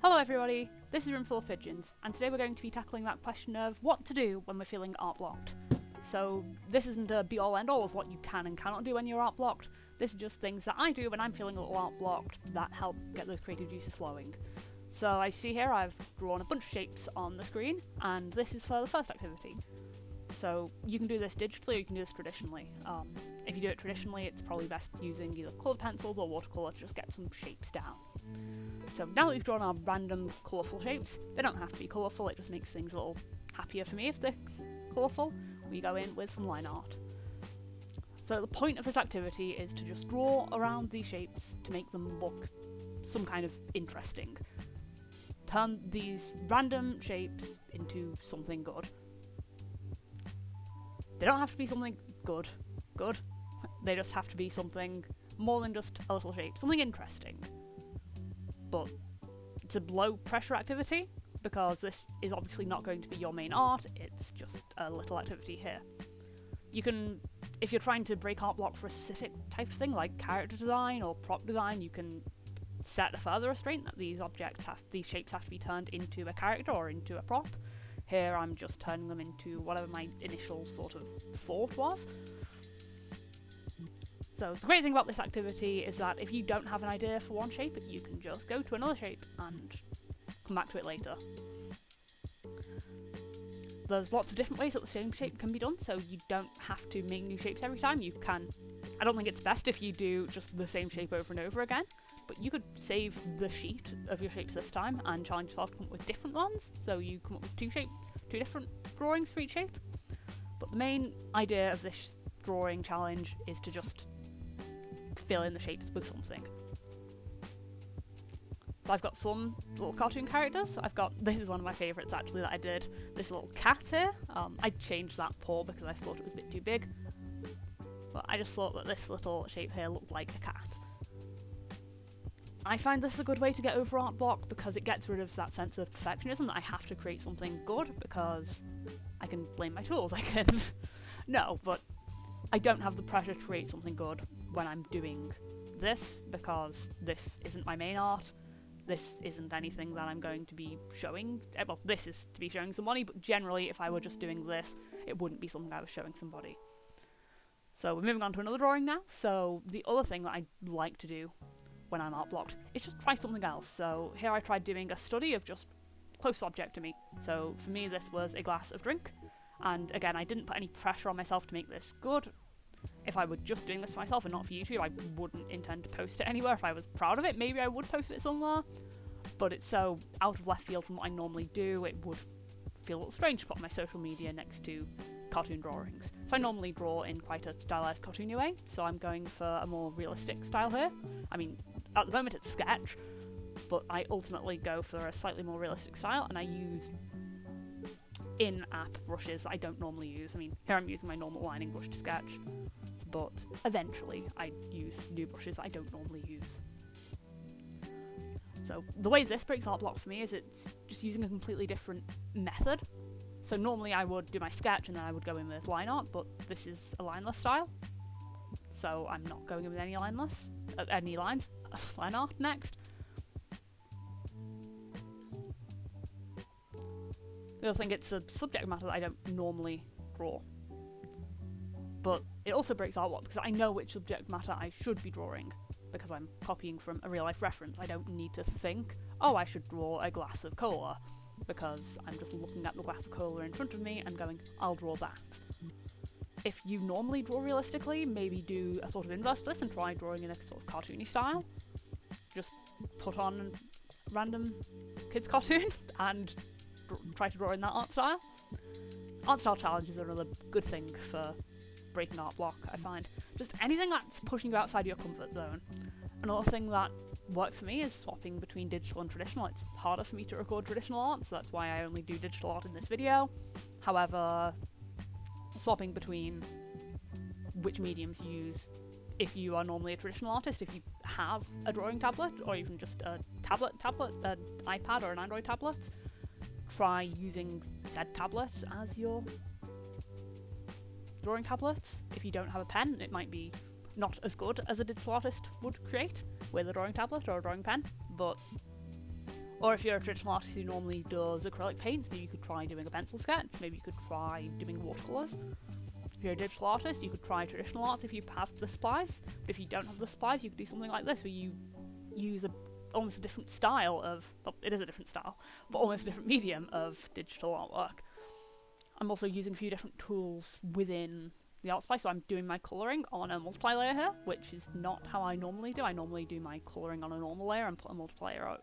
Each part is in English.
Hello everybody, this is Roomful of Pigeons, and today we're going to be tackling that question of what to do when we're feeling art blocked. So this isn't a be-all end-all of what you can and cannot do when you're art blocked. This is just things that I do when I'm feeling a little art blocked that help get those creative juices flowing. So I see here I've drawn a bunch of shapes on the screen, and this is for the first activity. So you can do this digitally or you can do this traditionally. If you do it traditionally, it's probably best using either coloured pencils or watercolour to just get some shapes down. So now that we've drawn our random colourful shapes, they don't have to be colourful, it just makes things a little happier for me if they're colourful. We go in with some line art. So the point of this activity is to just draw around these shapes to make them look some kind of interesting. Turn these random shapes into something good. They don't have to be something good. They just have to be something more than just a little shape, something interesting. But it's a low pressure activity because this is obviously not going to be your main art, it's just a little activity here. You can, if you're trying to break art block for a specific type of thing like character design or prop design, you can set a further restraint that these shapes have to be turned into a character or into a prop. Here I'm just turning them into whatever my initial sort of thought was. So the great thing about this activity is that if you don't have an idea for one shape, you can just go to another shape and come back to it later. There's lots of different ways that the same shape can be done, so you don't have to make new shapes every time. You can. I don't think it's best if you do just the same shape over and over again, but you could save the sheet of your shapes this time and challenge yourself to come up with different ones, so you come up with two different drawings for each shape. But the main idea of this drawing challenge is to just fill in the shapes with something. So I've got some little cartoon characters. This is one of my favourites actually that I did, this little cat here. I changed that paw because I thought it was a bit too big, but I just thought that this little shape here looked like a cat. I find this a good way to get over art block because it gets rid of that sense of perfectionism that I have to create something good because I can blame my tools, No, but I don't have the pressure to create something good when I'm doing this because this isn't my main art. This isn't anything that I'm going to be showing. Well, this is to be showing somebody, but generally if I were just doing this, it wouldn't be something I was showing somebody. So we're moving on to another drawing now. So the other thing that I like to do when I'm art blocked is just try something else. So here I tried doing a study of just close object to me. So for me this was a glass of drink. And again, I didn't put any pressure on myself to make this good. If I were just doing this for myself and not for YouTube, I wouldn't intend to post it anywhere. If I was proud of it, maybe I would post it somewhere. But it's so out of left field from what I normally do, it would feel a little strange to put on my social media next to cartoon drawings. So I normally draw in quite a stylized cartoony way, so I'm going for a more realistic style here. I mean, at the moment it's sketch, but I ultimately go for a slightly more realistic style, and I use in-app brushes I don't normally use. I mean, here I'm using my normal lining brush to sketch, but eventually I use new brushes I don't normally use. So the way this breaks art block for me is it's just using a completely different method. So normally I would do my sketch and then I would go in with line art, but this is a lineless style. So I'm not going in with any lines. Line art next. The other thing, it's a subject matter that I don't normally draw. But it also breaks art block because I know which subject matter I should be drawing because I'm copying from a real life reference. I don't need to think, oh, I should draw a glass of cola, because I'm just looking at the glass of cola in front of me and going, I'll draw that. If you normally draw realistically, maybe do a sort of inverse to this and try drawing in a sort of cartoony style. Just put on a random kids cartoon and try to draw in that art style. Art style challenges are another good thing for breaking art block, I find. Just anything that's pushing you outside your comfort zone. Another thing that works for me is swapping between digital and traditional. It's harder for me to record traditional art, so that's why I only do digital art in this video. However, swapping between which mediums you use, if you are normally a traditional artist, if you have a drawing tablet, or even just a tablet, an iPad or an Android tablet, try using said tablet as your drawing tablet. If you don't have a pen, it might be not as good as a digital artist would create with a drawing tablet or a drawing pen, but Or if you're a traditional artist who normally does acrylic paints, maybe you could try doing a pencil sketch, maybe you could try doing watercolours. If you're a digital artist, you could try traditional arts if you have the supplies. But if you don't have the supplies, you could do something like this, where you use almost a different style of, well, it is a different style, but almost a different medium of digital artwork. I'm also using a few different tools within the art supply, so I'm doing my colouring on a multiply layer here, which is not how I normally do. I normally do my colouring on a normal layer and put a multiply layer out,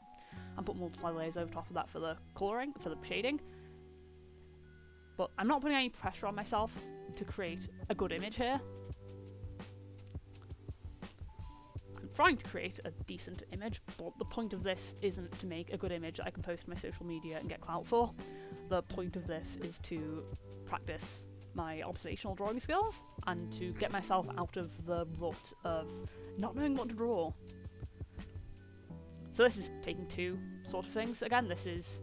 and put multiply layers over top of that for the colouring, for the shading. But I'm not putting any pressure on myself to create a good image here. I'm trying to create a decent image, but the point of this isn't to make a good image that I can post to my social media and get clout for. The point of this is to practice my observational drawing skills and to get myself out of the rut of not knowing what to draw. So this is taking two sort of things. Again, this is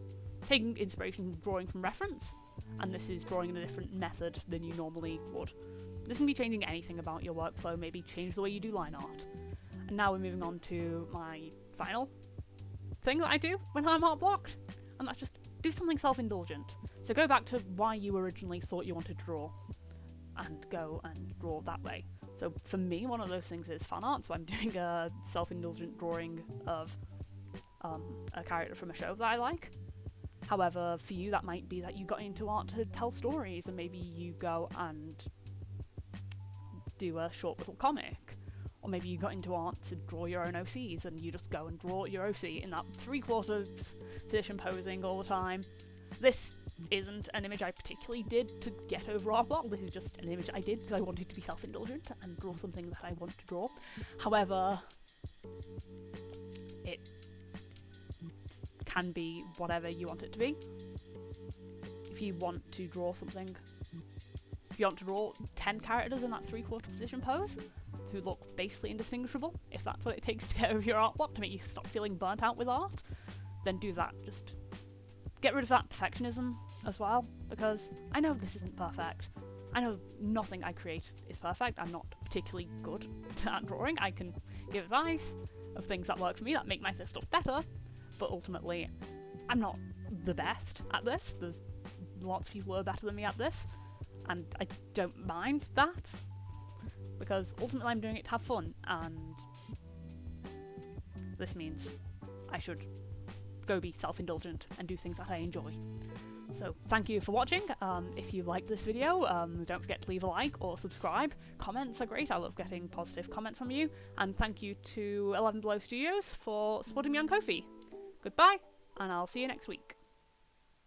taking inspiration drawing from reference, and this is drawing in a different method than you normally would. This can be changing anything about your workflow, maybe change the way you do line art. And now we're moving on to my final thing that I do when I'm art blocked, and that's just do something self-indulgent. So go back to why you originally thought you wanted to draw, and go and draw that way. So for me, one of those things is fan art, so I'm doing a self-indulgent drawing of a character from a show that I like. However, for you, that might be that you got into art to tell stories, and maybe you go and do a short little comic. Or maybe you got into art to draw your own OCs, and you just go and draw your OC in that 3/4 position posing all the time. This isn't an image I particularly did to get over art block. This is just an image I did because I wanted to be self-indulgent and draw something that I want to draw. However, it can be whatever you want it to be. If you want to draw something, if you want to draw 10 characters in that 3/4 position pose who look basically indistinguishable, if that's what it takes to get over your art block to make you stop feeling burnt out with art, then do that. Just get rid of that perfectionism as well, because I know this isn't perfect. I know nothing I create is perfect. I'm not particularly good at drawing. I can give advice of things that work for me that make my stuff better, but ultimately I'm not the best at this. There's lots of people who are better than me at this, and I don't mind that, because ultimately I'm doing it to have fun, and this means I should go be self-indulgent and do things that I enjoy. So thank you for watching. If you like this video, don't forget to leave a like or subscribe. Comments are great. I love getting positive comments from you. And thank you to 11 Below Studios for supporting me on Ko-fi. Goodbye, and I'll see you next week.